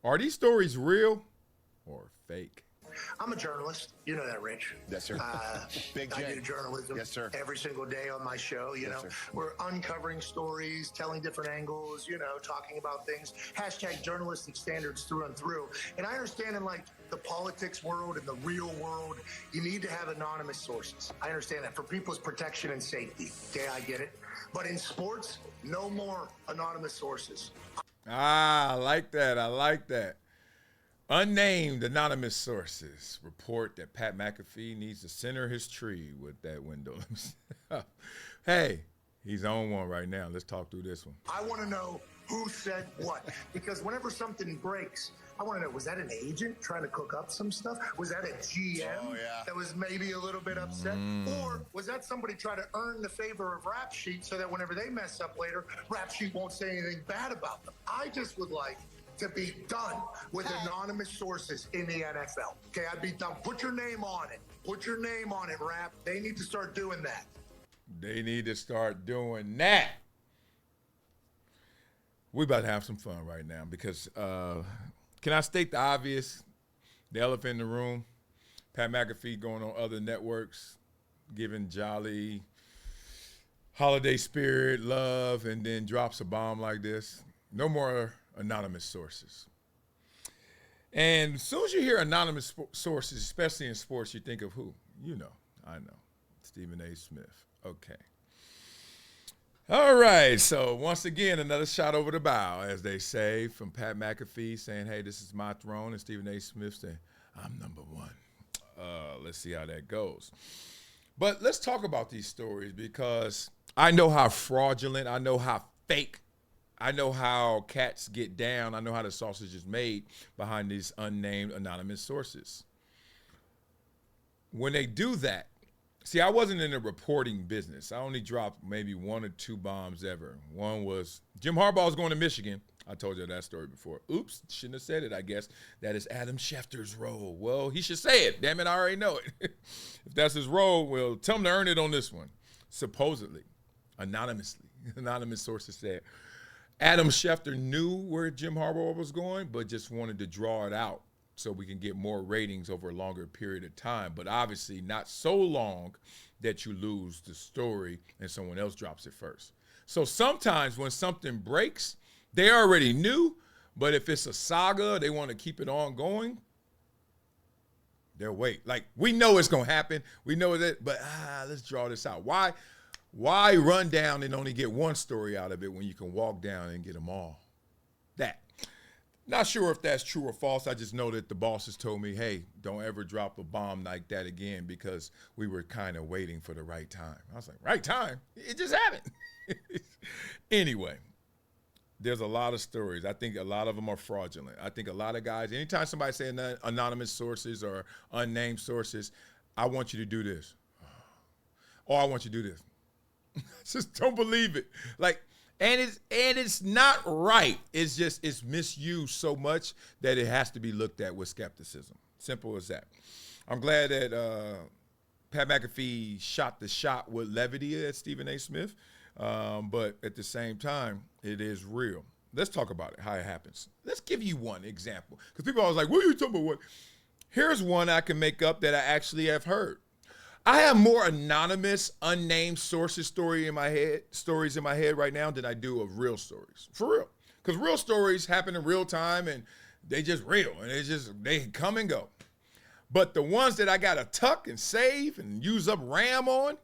Are these stories real or fake? I'm a journalist. You know that, Rich. Yes, sir. Big J. I do journalism every single day on my show. You know, sir. We're uncovering stories, telling different angles, talking about things. # journalistic standards through and through. And I understand in like the politics world and the real world, you need to have anonymous sources. I understand that for people's protection and safety. Okay, I get it. But in sports, no more anonymous sources. I like that. I like that. Unnamed anonymous sources report that Pat McAfee needs to center his tree with that window. Hey, he's on one right now. Let's talk through this one. I want to know who said what. Because whenever something breaks, I want to know, was that an agent trying to cook up some stuff? Was that a GM that was maybe a little bit upset? Or was that somebody trying to earn the favor of Rap Sheet so that whenever they mess up later, Rap Sheet won't say anything bad about them? I just would like to be done with anonymous sources in the NFL. Okay, I'd be done. Put your name on it. Put your name on it, Rap. They need to start doing that. They need to start doing that. We about to have some fun right now because can I state the obvious? The elephant in the room. Pat McAfee going on other networks, giving jolly holiday spirit, love, and then drops a bomb like this. No more anonymous sources. And as soon as you hear anonymous sources, especially in sports, you think of who? You know, I know. Stephen A. Smith. Okay. All right. So once again, another shot over the bow, as they say, from Pat McAfee saying, hey, this is my throne, and Stephen A. Smith saying, I'm number one. Let's see how that goes. But let's talk about these stories because I know how fraudulent, I know how fake, I know how cats get down. I know how the sausage is made behind these unnamed anonymous sources. When they do that, see, I wasn't in the reporting business. I only dropped maybe 1 or 2 bombs ever. One was Jim Harbaugh's going to Michigan. I told you that story before. Oops, shouldn't have said it, I guess. That is Adam Schefter's role. Well, he should say it. Damn it, I already know it. If that's his role, well, tell him to earn it on this one. Supposedly, anonymously, anonymous sources said, Adam Schefter knew where Jim Harbaugh was going, but just wanted to draw it out so we can get more ratings over a longer period of time. But obviously not so long that you lose the story and someone else drops it first. So sometimes when something breaks, they already knew, but if it's a saga, they want to keep it ongoing, they'll wait. Like, we know it's going to happen. We know that, but let's draw this out. Why run down and only get one story out of it when you can walk down and get them all? That. Not sure if that's true or false. I just know that the bosses told me, hey, don't ever drop a bomb like that again because we were kind of waiting for the right time. I was like, right time? It just happened. Anyway, there's a lot of stories. I think a lot of them are fraudulent. I think a lot of guys, anytime somebody saying anonymous sources or unnamed sources, I want you to do this. Or I want you to do this. Just don't believe it. Like, and it's not right. It's just, it's misused so much that it has to be looked at with skepticism. Simple as that. I'm glad that Pat McAfee shot the shot with levity at Stephen A. Smith, but at the same time, it is real. Let's talk about it, how it happens. Let's give you one example. Because people are always like, what are you talking about? What? Here's one I can make up that I actually have heard. I have more anonymous, unnamed sources stories in my head right now than I do of real stories. For real. Because real stories happen in real time and they just real and they come and go. But the ones that I gotta tuck and save and use up RAM on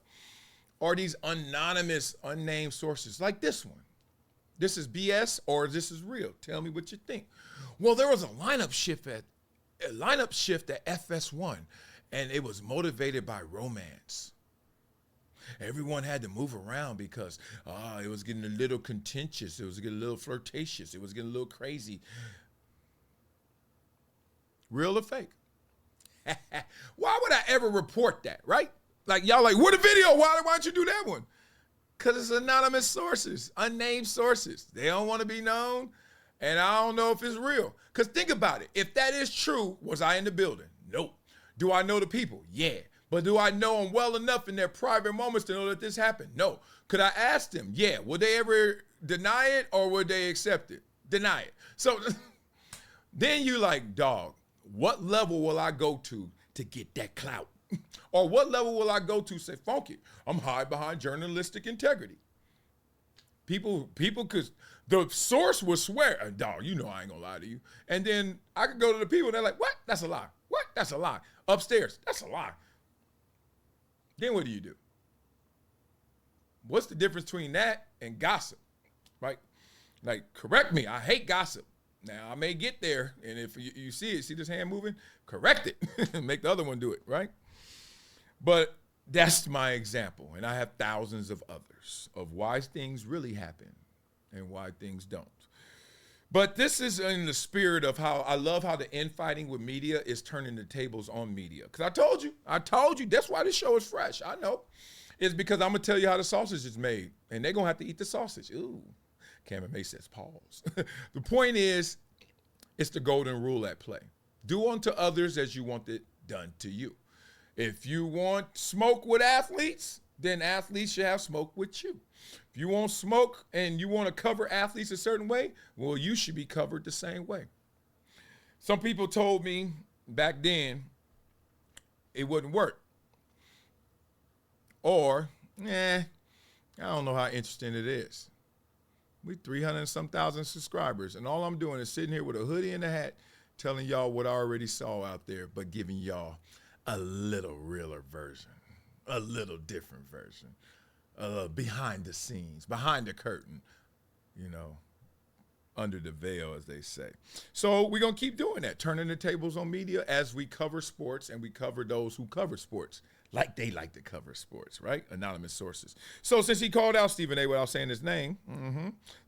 are these anonymous, unnamed sources like this one. This is BS or this is real. Tell me what you think. Well, there was a lineup shift at FS1. And it was motivated by romance. Everyone had to move around because it was getting a little contentious. It was getting a little flirtatious. It was getting a little crazy. Real or fake? Why would I ever report that, right? Like, y'all like, where the video? Why don't you do that one? Because it's anonymous sources, unnamed sources. They don't want to be known, and I don't know if it's real. Because think about it. If that is true, was I in the building? Nope. Do I know the people? Yeah. But do I know them well enough in their private moments to know that this happened? No. Could I ask them? Yeah. Would they ever deny it or would they accept it? Deny it. So Then you like, dog, what level will I go to get that clout? Or what level will I go to say, funk it, I'm hide behind journalistic integrity. People, because the source will swear, dog, you know I ain't gonna lie to you. And then I could go to the people and they're like, what? That's a lie. What? That's a lie. Upstairs, that's a lie. Then what do you do? What's the difference between that and gossip, right? Like, correct me, I hate gossip. Now, I may get there, and if you see this hand moving, correct it. Make the other one do it, right? But that's my example, and I have thousands of others of why things really happen and why things don't. But this is in the spirit of how I love how the infighting with media is turning the tables on media. Because I told you, that's why this show is fresh. I know. It's because I'm going to tell you how the sausage is made, and they're going to have to eat the sausage. Ooh, Cameron May says pause. The point is, it's the golden rule at play. Do unto others as you want it done to you. If you want smoke with athletes, then athletes should have smoke with you. If you want smoke and you want to cover athletes a certain way, well, you should be covered the same way. Some people told me back then it wouldn't work. Or, I don't know how interesting it is. We 300 and some thousand subscribers, and all I'm doing is sitting here with a hoodie and a hat telling y'all what I already saw out there, but giving y'all a little realer version, a little different version, behind the scenes, behind the curtain, under the veil, as they say. So we're going to keep doing that, turning the tables on media as we cover sports and we cover those who cover sports like they like to cover sports, right? Anonymous sources. So since he called out Stephen A. without saying his name,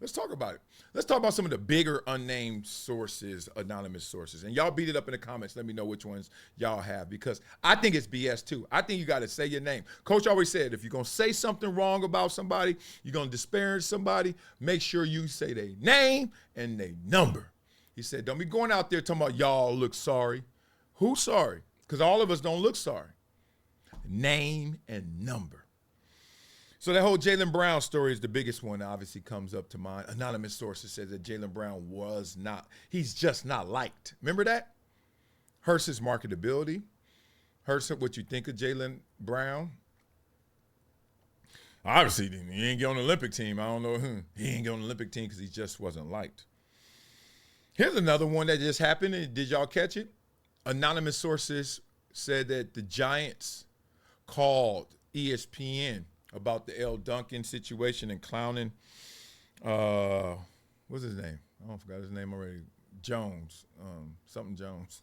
let's talk about it. Let's talk about some of the bigger unnamed sources, anonymous sources. And y'all beat it up in the comments. Let me know which ones y'all have, because I think it's BS too. I think you got to say your name. Coach always said, if you're going to say something wrong about somebody, you're going to disparage somebody, make sure you say their name and their number. He said, don't be going out there talking about y'all look sorry. Who's sorry? Because all of us don't look sorry. Name and number. So that whole Jaylen Brown story is the biggest one that obviously comes up to mind. Anonymous sources says that Jaylen Brown he's just not liked. Remember that? Hurts his marketability. Hurts what you think of Jaylen Brown. Obviously, he ain't get on the Olympic team. I don't know. He ain't get on the Olympic team because he just wasn't liked. Here's another one that just happened. Did y'all catch it? Anonymous sources said that the Giants called ESPN about the L. Duncan situation and clowning, what's his name? I forgot his name already. Jones, something Jones.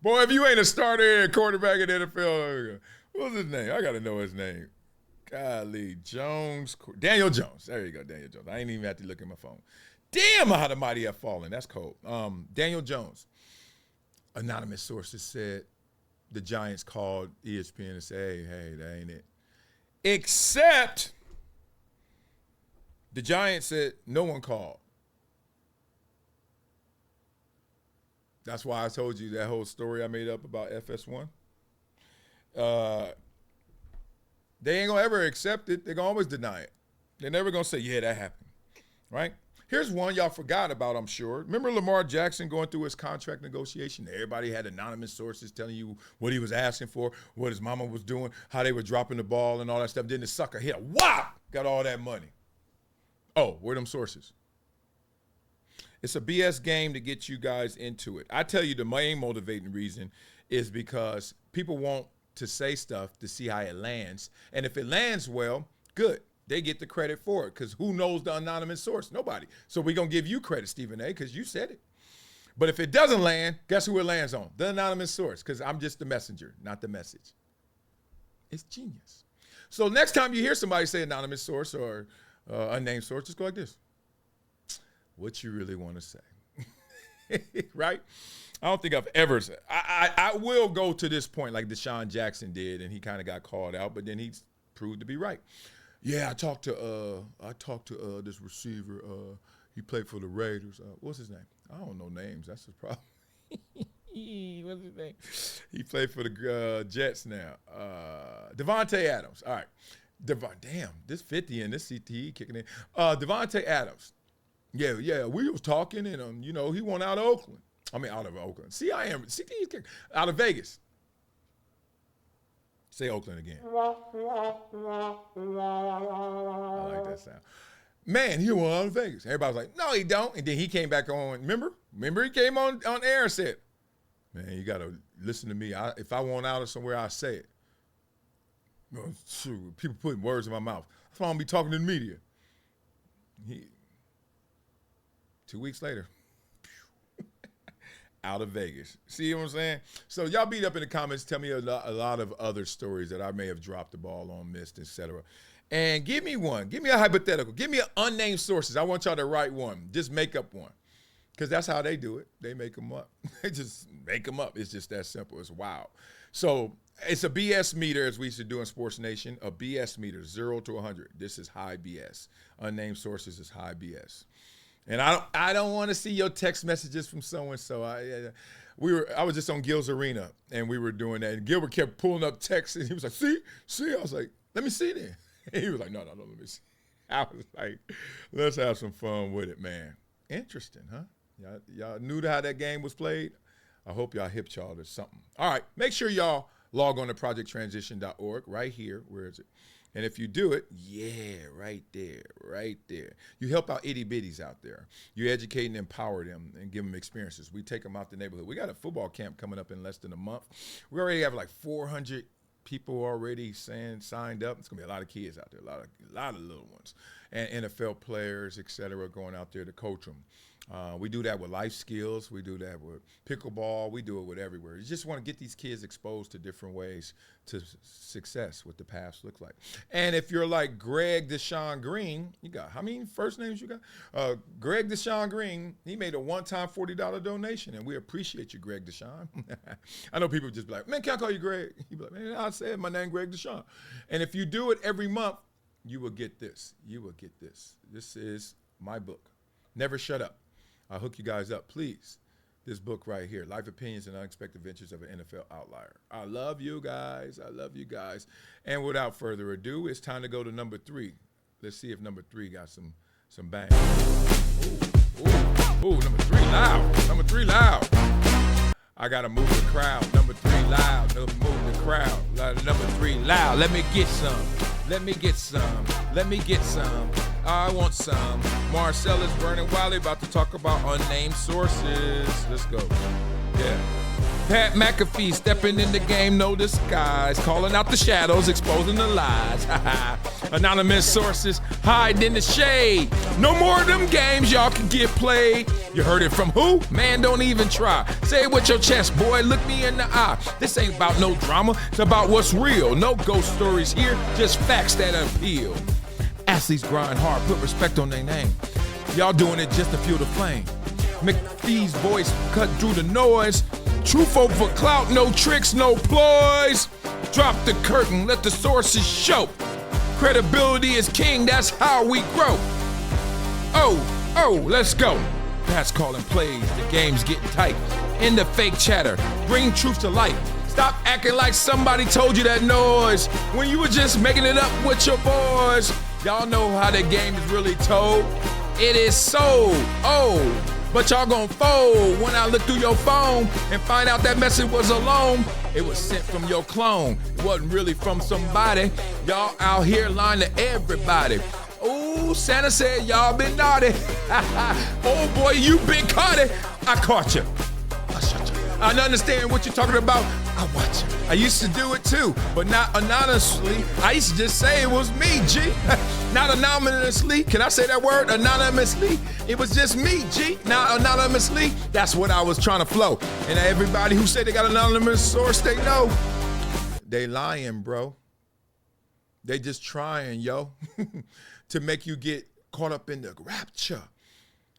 Boy, if you ain't a starter quarterback in the NFL, what's his name? I got to know his name. Golly, Jones. Daniel Jones. There you go, Daniel Jones. I ain't even have to look at my phone. Damn, how the mighty have fallen. That's cold. Daniel Jones. Anonymous sources said the Giants called ESPN and said, hey, that ain't it. Except the Giants said no one called. That's why I told you that whole story I made up about FS1. They ain't going to ever accept it. They're going to always deny it. They're never going to say, yeah, that happened, right? Here's one y'all forgot about, I'm sure. Remember Lamar Jackson going through his contract negotiation? Everybody had anonymous sources telling you what he was asking for, what his mama was doing, how they were dropping the ball and all that stuff. Then the sucker hit a whop, got all that money. Oh, where them sources? It's a BS game to get you guys into it. I tell you the main motivating reason is because people want to say stuff to see how it lands. And if it lands well, good. They get the credit for it, because who knows the anonymous source? Nobody. So we're going to give you credit, Stephen A., because you said it. But if it doesn't land, guess who it lands on? The anonymous source, because I'm just the messenger, not the message. It's genius. So next time you hear somebody say anonymous source or unnamed source, just go like this. What you really want to say, right? I don't think I've ever said. I will go to this point like Deshaun Jackson did, and he kind of got called out, but then he proved to be right. Yeah, I talked to this receiver. He played for the Raiders. What's his name? I don't know names. That's his problem. What's his name? He played for the Jets now. Devontae Adams. All right. Damn, this 50 and this CTE kicking in. Devontae Adams. Yeah, we was talking, and, he went out of Oakland. Out of Oakland. See, out of Vegas. Say Oakland again. I like that sound. Man, he went out of Vegas. Everybody was like, no, he don't. And then he came back on. Remember he came on air and said, man, you got to listen to me. If I want out of somewhere, I say it. Shoot, people putting words in my mouth. That's why I'm be talking to the media. 2 weeks later, out of Vegas. See what I'm saying? So y'all beat up in the comments. Tell me a lot of other stories that I may have dropped the ball on, missed, etc. And give me one. Give me a hypothetical. Give me an unnamed sources. I want y'all to write one. Just make up one. Because that's how they do it. They make them up. They just make them up. It's just that simple. It's wild. So it's a BS meter, as we used to do in Sports Nation. A BS meter, 0 to 100. This is high BS. Unnamed sources is high BS. And I don't want to see your text messages from so-and-so. I was just on Gil's Arena, and we were doing that. And Gilbert kept pulling up texts, and he was like, see? I was like, let me see then. And he was like, no, let me see. I was like, let's have some fun with it, man. Interesting, huh? Y'all knew how that game was played? I hope y'all hipped y'all to something. All right, make sure y'all log on to projecttransition.org right here. Where is it? And if you do it, right there. You help out itty-bitties out there. You educate and empower them and give them experiences. We take them out the neighborhood. We got a football camp coming up in less than a month. We already have like 400 people already signed up. It's going to be a lot of kids out there, a lot of little ones. And NFL players, et cetera, going out there to coach them. We do that with life skills. We do that with pickleball. We do it with everywhere. You just want to get these kids exposed to different ways to success, what the past looks like. And if you're like Greg Deshaun Green, you got, how many first names you got? Greg Deshaun Green, he made a one-time $40 donation, and we appreciate you, Greg Deshaun. I know people just be like, man, can I call you Greg? He'd be like, man, I said my name Greg Deshaun. And if you do it every month, you will get this. You will get this. This is my book, Never Shut Up. I'll hook you guys up, please. This book right here, Life Opinions and Unexpected Ventures of an NFL Outlier. I love you guys. I love you guys. And without further ado, it's time to go to number 3. Let's see if number 3 got some bang. Ooh, number 3 loud. Number 3 loud. I got to move the crowd. Number 3 loud. Move the crowd. Number 3 loud. Let me get some. Let me get some. Let me get some. I want some. Marcellus Vernon Wiley about to talk about unnamed sources. Let's go. Yeah. Pat McAfee stepping in the game, no disguise. Calling out the shadows, exposing the lies. Anonymous sources hiding in the shade. No more of them games y'all can get played. You heard it from who? Man, don't even try. Say it with your chest, boy. Look me in the eye. This ain't about no drama. It's about what's real. No ghost stories here, just facts that appeal. Athletes grind hard, put respect on their name. Y'all doing it just to fuel the flame. McPhee's voice cut through the noise. Truth over clout, no tricks, no ploys. Drop the curtain, let the sources show. Credibility is king, that's how we grow. Oh, let's go. Pat's calling plays, the game's getting tight. End the fake chatter, bring truth to light. Stop acting like somebody told you that noise when you were just making it up with your boys. Y'all know how the game is really told. It is sold. But y'all gon' fold when I look through your phone and find out that message was alone. It was sent from your clone. It wasn't really from somebody. Y'all out here lying to everybody. Ooh, Santa said y'all been naughty. Oh boy, you been caught it. I caught you. I shut you. I understand what you're talking about. I watch you. I used to do it too, but not anonymously. I used to just say it was me, G. Not anonymously. Can I say that word? Anonymously. It was just me, G. Not anonymously. That's what I was trying to flow. And everybody who say they got an anonymous source, they know. They lying, bro. They just trying, yo, to make you get caught up in the rapture.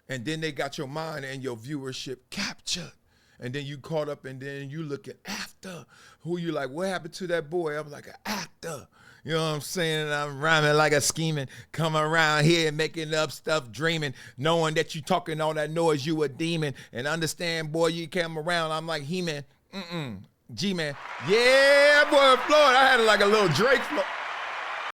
And then they got your mind and your viewership captured. And then you caught up and then you looking after who you like, what happened to that boy? I'm like an actor. You know what I'm saying? And I'm rhyming like a scheming, coming around here making up stuff, dreaming, knowing that you talking all that noise, you a demon. And understand, boy, you came around, I'm like He-Man. G-Man. Yeah, boy, Floyd, I had like a little Drake flow.